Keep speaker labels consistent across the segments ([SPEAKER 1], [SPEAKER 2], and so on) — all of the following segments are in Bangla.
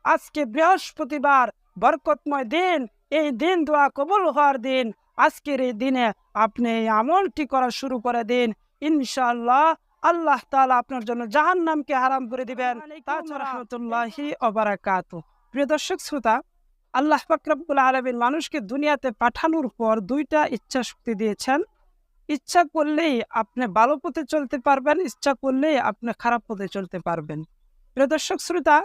[SPEAKER 1] আজকে বৃহস্পতিবার, বরকতময় দিন। এই দিন দোয়া কবুল হওয়ার দিন। আজকের এই দিনে আপনি এই আমলটি করা শুরু করে দিন। ইনশাআল্লাহ আল্লাহ তাআলা আপনার জন্য জাহান্নামকে হারাম করে দিবেন। তাছাড়া রাহমাতুল্লাহি ওয়া বারাকাতুহু। প্রিয় দর্শক শ্রোতা, আল্লাহ পাক রব্বুল আলামিন মানুষকে দুনিয়াতে পাঠানোর পর দুইটা ইচ্ছা শক্তি দিয়েছেন। ইচ্ছা করলেই আপনি ভালো পথে চলতে পারবেন, ইচ্ছা করলেই আপনি খারাপ পথে চলতে পারবেন। প্রিয় দর্শক শ্রোতা,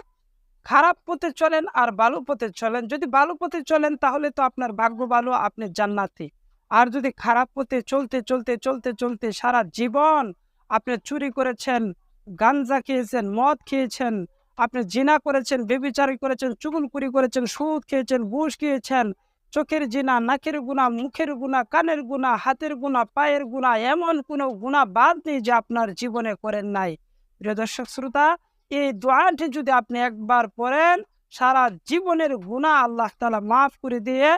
[SPEAKER 1] খারাপ পথে চলেন আর ভালো পথে চলেন। যদি ভালো পথে চলেন তাহলে তো আপনার ভাগ্য ভালো, আপনি জান্নাতি। আর যদি খারাপ পথে চলতে চলতে চলতে চলতে সারা জীবন আপনি চুরি করেছেন, গাঞ্জা খেয়েছেন, মদ খেয়েছেন, আপনি জিনা করেছেন, ব্যভিচারী করেছেন, চুগলখড়ি করেছেন, সুদ খেয়েছেন, ঘুষ খেয়েছেন, চোখের জিনা, নাকের গুনাহ, মুখের গুনাহ, কানের গুনাহ, হাতের গুনাহ, পায়ের গুনাহ, এমন কোনো গুনাহ বাদ নেই যে আপনার জীবনে করেন নাই। প্রিয় দর্শক শ্রোতা, এই দোয়াটি যদি আপনি একবার পড়েন, সারা জীবনের গুনাহ আল্লাহ তাআলা মাফ করে দিয়ে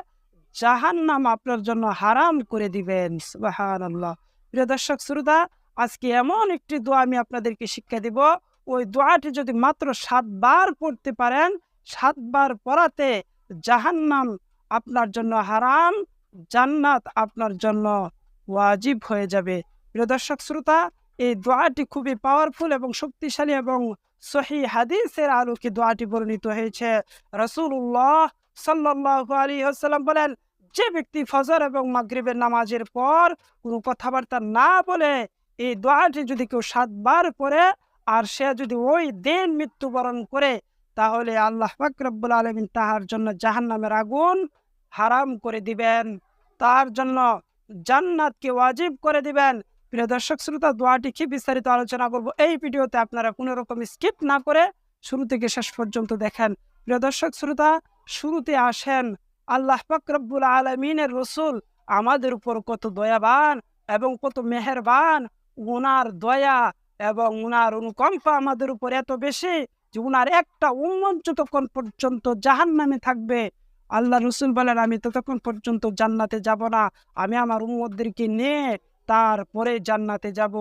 [SPEAKER 1] জাহান্নাম আপনার জন্য হারাম করে দিবেন। সুবহানাল্লাহ। প্রিয় দর্শক শ্রোতা, আজকে এমন একটি দোয়া আমি আপনাদেরকে শিক্ষা দিব। ওই দোয়াটি যদি মাত্র 7 বার পড়তে পারেন, 7 বার পড়াতে জাহান্নাম আপনার জন্য হারাম, জান্নাত আপনার জন্য ওয়াজিব হয়ে যাবে। প্রিয় দর্শক শ্রোতা, এই দোয়াটি খুবই পাওয়ারফুল এবং শক্তিশালী এবং সহিহ হাদিসের আলোকে দোয়াটি বর্ণিত হয়েছে। রাসূলুল্লাহ সাল্লাল্লাহু আলাইহি ওয়াসাল্লাম বলেন, যে ব্যক্তি ফজর এবং মাগরিবের নামাজের পর কোনো কথাবার্তা না বলে এই দোয়াটি যদি কেউ 7 বার পড়ে আর সে যদি ওই দিন মৃত্যুবরণ করে, তাহলে আল্লাহ পাক রব্বুল আলামিন তাহার জন্য জাহান্নামের আগুন হারাম করে দিবেন, তার জন্য জান্নাতকে ওয়াজিব করে দিবেন। প্রিয় দর্শক শ্রোতা, দোয়াটি কি বিস্তারিত আলোচনা করব এই ভিডিওতে, আপনারা কোনো রকম স্কিপ না করে শুরু থেকে শেষ পর্যন্ত দেখেন। প্রিয় দর্শক শ্রোতা, শুরুতে আসেন আল্লাহ পাক রব্বুল আলামিনের রাসূল আমাদের উপর কত দয়াবান এবং কত মেহেরবান। উনার দয়া এবং উনার অনুকম্পা আমাদের উপর এত বেশি যে উনার একটা উম্মত যতক্ষণ পর্যন্ত জাহান্নামে থাকবে, আল্লাহ রসুল বলেন, আমি ততক্ষণ পর্যন্ত জান্নাতে যাব না, আমি আমার উম্মতদেরকে নিয়ে তারপরে জান্নাতে যাব।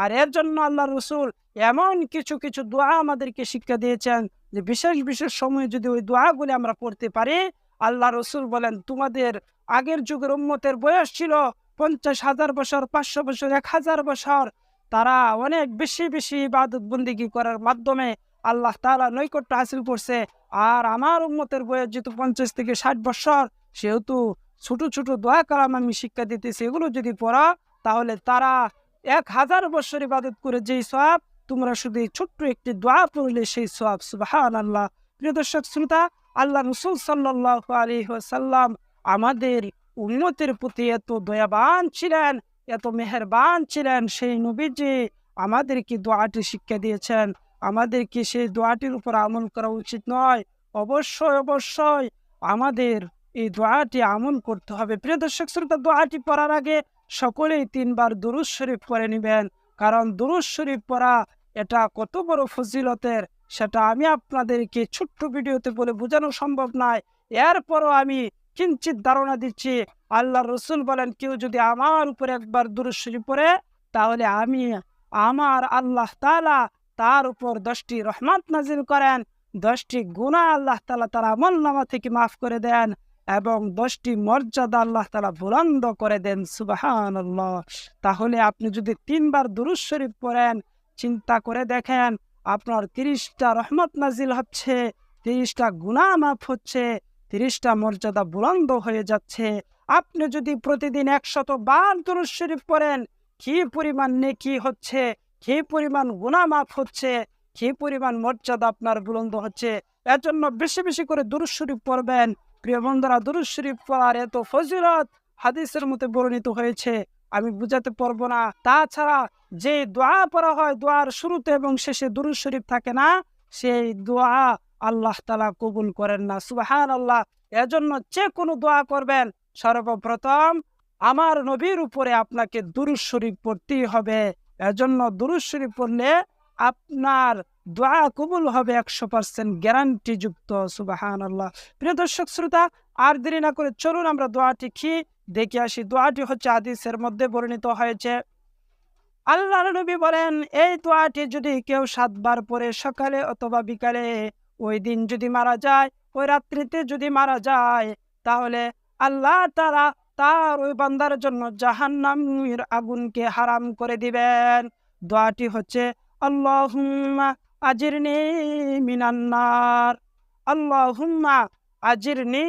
[SPEAKER 1] আর এর জন্য আল্লাহ রসুল এমন কিছু কিছু দোয়া আমাদেরকে শিক্ষা দিয়েছেন যে বিশেষ বিশেষ সময়ে যদি ওই দোয়াগুলি আমরা পড়তে পারি, আল্লাহ রসুল বলেন, তোমাদের আগের যুগের উম্মতের বয়স ছিল 50,000 বছর, 500 বছর, 1000 বছর। তারা অনেক বেশি বেশি ইবাদত বন্দেগী করার মাধ্যমে আল্লাহ তাআলা নৈকট্য হাসিল করছে। আর আমার উম্মতের বয়স যেহেতু 50 থেকে 60 বছর, সেহেতু ছোট ছোট দোয়া কালাম আমি শিক্ষা দিতেছি, এগুলো যদি পড়া তাহলে তারা 1000 বছর ইবাদত করে যেই সওয়াব, তোমরা শুধু এই ছোট্ট একটি দোয়া পড়লে সেই সওয়াব। সুবহানাল্লাহ। প্রিয় দর্শক শ্রোতা, আল্লাহ রাসূল সাল্লাল্লাহু আলাইহি ওয়াসাল্লাম আমাদের উম্মতের প্রতি এত দয়াবান ছিলেন, এত মেহেরবান ছিলেন। সেই নবীজি আমাদেরকে দোয়াটি শিক্ষা দিয়েছেন, আমাদেরকে সেই দোয়াটির উপর আমল করা উচিত নয়? অবশ্যই অবশ্যই আমাদের এই দোয়াটি আমল করতে হবে। প্রিয় দর্শক শ্রোতা, দোয়াটি পড়ার আগে সকলেই 3 বার দুরূদ শরীফ পড়ে নেবেন, কারণ দুরূদ শরীফ পড়া এটা কত বড় ফজিলতের সেটা আমি আপনাদেরকে ছোট্ট ভিডিওতে বলে বোঝানো সম্ভব নয়। এরপরও আমি কিঞ্চিত ধারণা দিচ্ছি। আল্লাহ রসুল বলেন, কেউ যদি আমার উপরে একবার দুরূদ শরীফ পড়ে, তাহলে আমি আমার আল্লাহ তাআলা তার উপর 10টি রহমত নাজিল করেন, 10টি গুনাহ আল্লাহ তাআলা তার আমলনামা থেকে মাফ করে দেন এবং 10টি মর্যাদা আল্লাহ তাআলা বুলন্দ করে দেন। সুবহানাল্লাহ। তাহলে আপনি যদি 3 বার দুরূদ শরীফ পড়েন, চিন্তা করে দেখেন, আপনার 30টা রহমত নাজিল হচ্ছে, 30টা গুনাহ মাফ হচ্ছে, 30টা মর্যাদা বুলন্দ হয়ে যাচ্ছে। আপনি যদি প্রতিদিন 100 বার দুরূদ শরীফ পড়েন, কি পরিমাণ নেকি হচ্ছে, কি পরিমাণ গুনাহ মাফ হচ্ছে, কি পরিমাণ মর্যাদা আপনার বুলন্দ হচ্ছে। এর জন্য বেশি বেশি করে দুরূদ শরীফ পড়বেন। প্রিয় বন্ধুরা, দুরূদ শরীফ পড়ার এত ফজিলত হাদিসের মধ্যে বর্ণিত হয়েছে, আমি বুঝাতে পারবো না। তাছাড়া যে দোয়া পড়া হয়, দোয়ার শুরুতে এবং শেষে দুরূদ শরীফ থাকে না, সেই দোয়া আল্লাহ তাআলা কবুল করেন না। সুবহানাল্লাহ। এজন্য যে কোনো দোয়া করবেন, সর্বপ্রথম আমার নবীর উপরে আপনাকে দুরূদ শরীফ পড়তেই হবে। এজন্য দুরূদ শরীফ পড়লে আপনার দোয়া কবুল হবে 100% গ্যারান্টি যুক্ত। সুবহানাল্লাহ। প্রিয় দর্শক শ্রোতা, আর দেরি না করে চলুন আমরা দোয়াটি কি দেখে আসি। দোয়াটি হচ্ছে হাদিসের মধ্যে বর্ণিত হয়েছে। আল্লাহর নবী বলেন, এই দোয়াটি যদি কেউ 7 বার পড়ে, সকালে অথবা বিকালে, ওই দিন যদি মারা যায়, ওই রাত্রিতে যদি মারা যায়, তাহলে আল্লাহ তাআলা তার ওই বান্দার জন্য জাহান্নামের আগুনকে হারাম করে দিবেন। দোয়াটি হচ্ছে আল্লাহুম্মা আজিরনি মিনান নার, আল্লাহুম্মা আজিরনি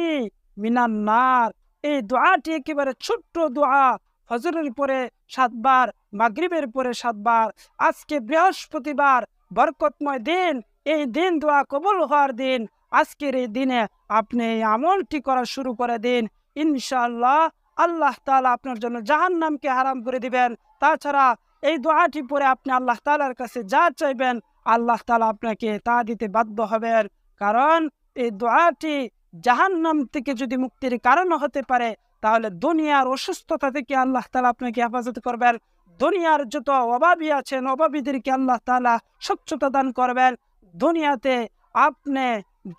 [SPEAKER 1] মিনান নার। এই দোয়াটি একেবারে ছোট্ট দোয়া। ফজরের পরে 7 বার, মাগরিবের পরে 7 বার। আজকে বৃহস্পতিবার, বরকতময় দিন। এই দিন দোয়া কবুল হওয়ার দিন। আজকের এই দিনে আপনি এই আমলটি করা শুরু করে দিন। ইনশাআল্লাহ আল্লাহ তাআলা আপনার জন্য জাহান্নামকে হারাম করে দিবেন। তাছাড়া এই দোয়াটি পরে আপনি আল্লাহ তাআলার কাছে যা চাইবেন, আল্লাহ তাআলা আপনাকে তা দিতে বাধ্য হবেন। কারণ এই দোয়াটি জাহান্নাম থেকে যদি মুক্তির কারণ হতে পারে, তাহলে দুনিয়ার অসুস্থতা থেকে আল্লাহ তাআলা আপনাকে হেফাজত করবেন। দুনিয়ার যত অভাবী আছেন, অভাবীদেরকে আল্লাহ তাআলা স্বচ্ছতা দান করবেন। দুনিয়াতে আপনি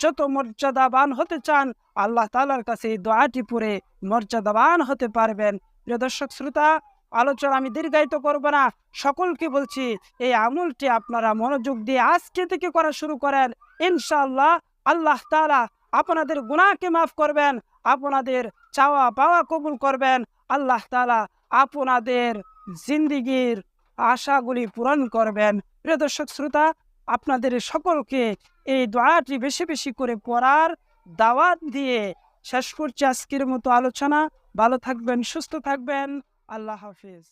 [SPEAKER 1] যত মর্যাদাবান হতে চান, আল্লাহ তাআলার কাছে এই দোয়াটি পড়ে মর্যাদাবান হতে পারবেন। প্রিয় দর্শক শ্রোতা, আলোচনা আমি দীর্ঘায়িত করব না। সকলকে বলছি, এই আমলটি আপনারা মনোযোগ দিয়ে আজকে থেকে করা শুরু করেন। ইনশাআল্লাহ আল্লাহ তাআলা আপনাদের গুনাহকে মাফ করবেন, আপনাদের চাওয়া পাওয়া কবুল করবেন। আল্লাহ তাআলা আপনাদের জিন্দেগির আশাগুলি পূরণ করবেন। প্রিয় দর্শক শ্রোতা, আপনাদের সকলকে এই দোয়াটি বেশি বেশি করে পড়ার দাওয়াত দিয়ে শেষ করছি আজকের মতো আলোচনা। ভালো থাকবেন, সুস্থ থাকবেন। আল্লাহ হাফিজ।